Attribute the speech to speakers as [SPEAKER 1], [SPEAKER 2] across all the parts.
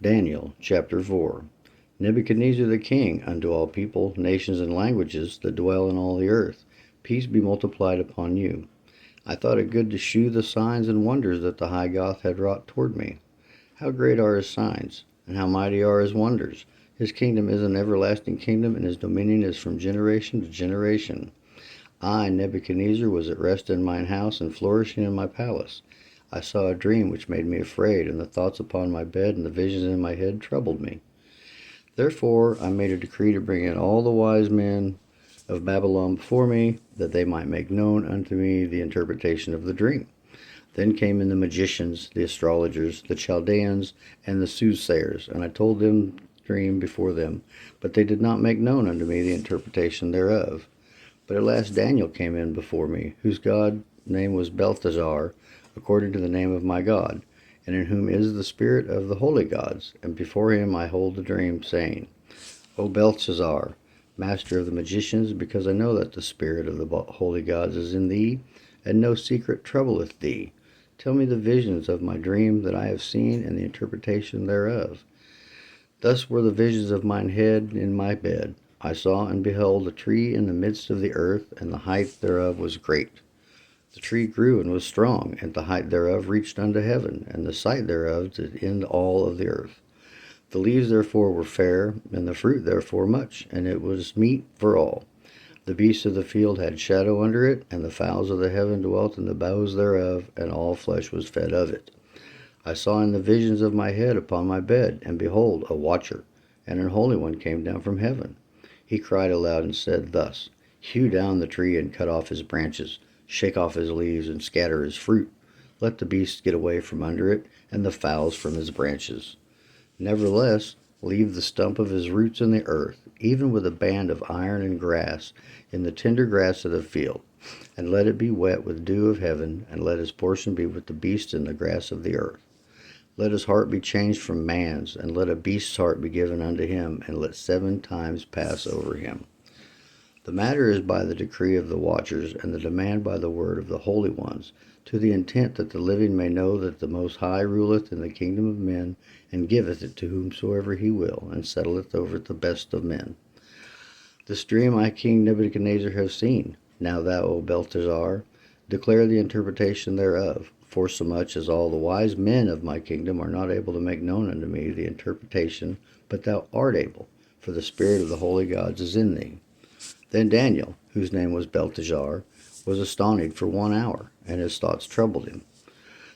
[SPEAKER 1] Daniel chapter 4. Nebuchadnezzar the king, unto all people, nations, and languages that dwell in all the earth, peace be multiplied upon you. I thought it good to shew the signs and wonders that the high God had wrought toward me. How great are his signs, and how mighty are his wonders! His kingdom is an everlasting kingdom, and his dominion is from generation to generation. I, Nebuchadnezzar, was at rest in mine house, and flourishing in my palace. I saw a dream which made me afraid, and the thoughts upon my bed and the visions in my head troubled me. Therefore I made a decree to bring in all the wise men of Babylon before me, that they might make known unto me the interpretation of the dream. Then came in the magicians, the astrologers, the Chaldeans, and the soothsayers, and I told them the dream before them, but they did not make known unto me the interpretation thereof. But at last Daniel came in before me, whose God name was Belteshazzar, according to the name of my God, and in whom is the spirit of the holy gods. And before him I hold the dream, saying, O Belteshazzar, master of the magicians, because I know that the spirit of the holy gods is in thee, and no secret troubleth thee. Tell me the visions of my dream that I have seen, and the interpretation thereof. Thus were the visions of mine head in my bed. I saw and beheld a tree in the midst of the earth, and the height thereof was great. The tree grew and was strong, and the height thereof reached unto heaven, and the sight thereof did end all of the earth. The leaves therefore were fair, and the fruit therefore much, and it was meat for all. The beasts of the field had shadow under it, and the fowls of the heaven dwelt in the boughs thereof, and all flesh was fed of it. I saw in the visions of my head upon my bed, and behold, a watcher, and an holy one came down from heaven. He cried aloud and said thus, Hew down the tree and cut off his branches, shake off his leaves and scatter his fruit. Let the beasts get away from under it, and the fowls from his branches. Nevertheless, leave the stump of his roots in the earth, even with a band of iron and grass, in the tender grass of the field, and let it be wet with dew of heaven, and let his portion be with the beasts in the grass of the earth. Let his heart be changed from man's, and let a beast's heart be given unto him, and let 7 times pass over him. The matter is by the decree of the watchers, and the demand by the word of the holy ones, to the intent that the living may know that the Most High ruleth in the kingdom of men, and giveth it to whomsoever he will, and settleth over the best of men. This dream I, King Nebuchadnezzar, have seen. Now thou, O Belteshazzar, declare the interpretation thereof, forsomuch as all the wise men of my kingdom are not able to make known unto me the interpretation, but thou art able, for the spirit of the holy gods is in thee. Then Daniel, whose name was Belteshazzar, was astonished for 1 hour, and his thoughts troubled him.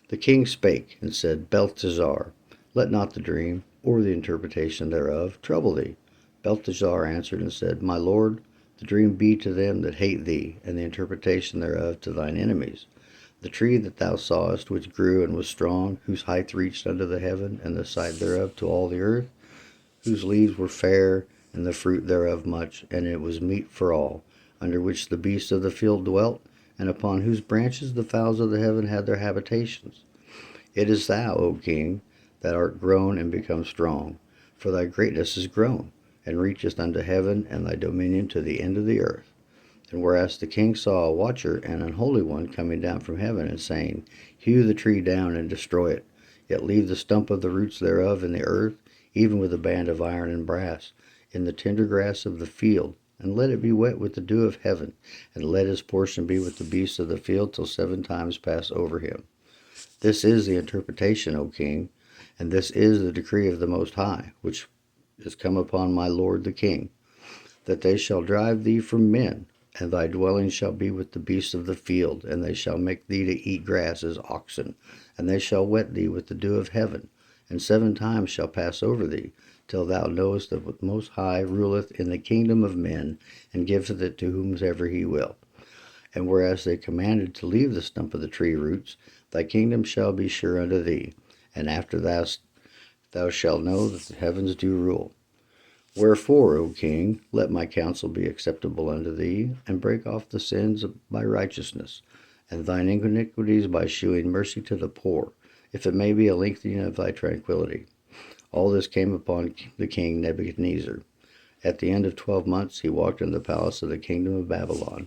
[SPEAKER 1] The king spake, and said, Belteshazzar, let not the dream, or the interpretation thereof, trouble thee. Belteshazzar answered and said, My lord, the dream be to them that hate thee, and the interpretation thereof to thine enemies. The tree that thou sawest, which grew and was strong, whose height reached unto the heaven, and the sight thereof to all the earth, whose leaves were fair, and the fruit thereof much, and it was meat for all, under which the beasts of the field dwelt, and upon whose branches the fowls of the heaven had their habitations. It is thou, O king, that art grown and become strong, for thy greatness is grown, and reacheth unto heaven, and thy dominion to the end of the earth. And whereas the king saw a watcher and an holy one coming down from heaven, and saying, Hew the tree down and destroy it, yet leave the stump of the roots thereof in the earth, even with a band of iron and brass, in the tender grass of the field, and let it be wet with the dew of heaven, and let his portion be with the beasts of the field till 7 times pass over him. This is the interpretation, O king, and this is the decree of the Most High, which is come upon my lord the king, that they shall drive thee from men, and thy dwelling shall be with the beasts of the field, and they shall make thee to eat grass as oxen, and they shall wet thee with the dew of heaven, and 7 times shall pass over thee, till thou knowest that the Most High ruleth in the kingdom of men, and giveth it to whomsoever he will. And whereas they commanded to leave the stump of the tree roots, thy kingdom shall be sure unto thee, and after thou shalt know that the heavens do rule. Wherefore, O king, let my counsel be acceptable unto thee, and break off the sins by righteousness, and thine iniquities by shewing mercy to the poor, if it may be a lengthening of thy tranquility. All this came upon the king Nebuchadnezzar. At the end of 12 months he walked in the palace of the kingdom of Babylon.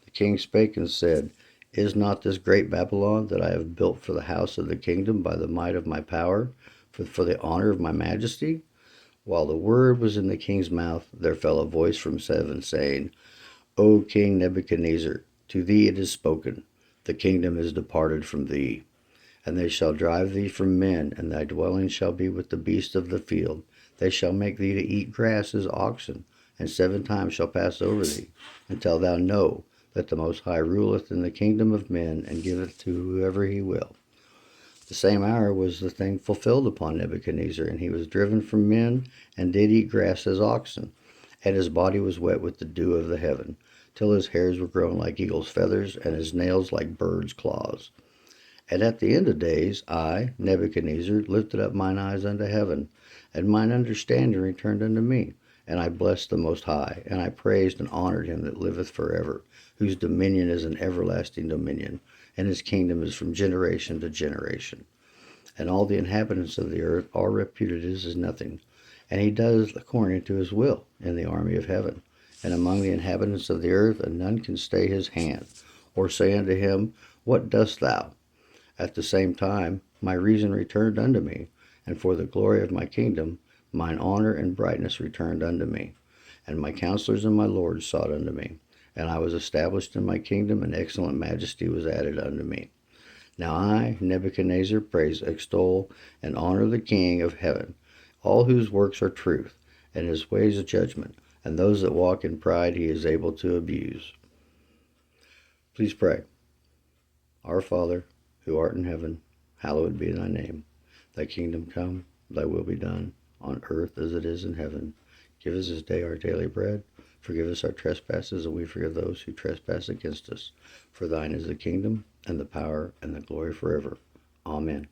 [SPEAKER 1] The king spake and said, Is not this great Babylon that I have built for the house of the kingdom by the might of my power? for the honor of my majesty? While the word was in the king's mouth, there fell a voice from heaven, saying, O King Nebuchadnezzar, to thee it is spoken, the kingdom is departed from thee. And they shall drive thee from men, and thy dwelling shall be with the beasts of the field. They shall make thee to eat grass as oxen, and 7 times shall pass over thee, until thou know that the Most High ruleth in the kingdom of men, and giveth to whoever he will. The same hour was the thing fulfilled upon Nebuchadnezzar, and he was driven from men, and did eat grass as oxen, and his body was wet with the dew of the heaven, till his hairs were grown like eagle's feathers, and his nails like birds' claws. And at the end of days, I, Nebuchadnezzar, lifted up mine eyes unto heaven, and mine understanding returned unto me. And I blessed the Most High, and I praised and honored him that liveth forever, whose dominion is an everlasting dominion, and his kingdom is from generation to generation. And all the inhabitants of the earth are reputed as nothing, and he does according to his will in the army of heaven, and among the inhabitants of the earth, and none can stay his hand, or say unto him, What dost thou? At the same time my reason returned unto me, and for the glory of my kingdom mine honor and brightness returned unto me. And my counselors and my lords sought unto me, and I was established in my kingdom, and excellent majesty was added unto me. Now I, Nebuchadnezzar, praise, extol, and honor the King of heaven, all whose works are truth, and his ways judgment, and those that walk in pride he is able to abuse. Please pray. Our Father, who art in heaven, hallowed be thy name. Thy kingdom come, thy will be done, on earth as it is in heaven. Give us this day our daily bread. Forgive us our trespasses, and we forgive those who trespass against us. For thine is the kingdom, and the power, and the glory forever. Amen.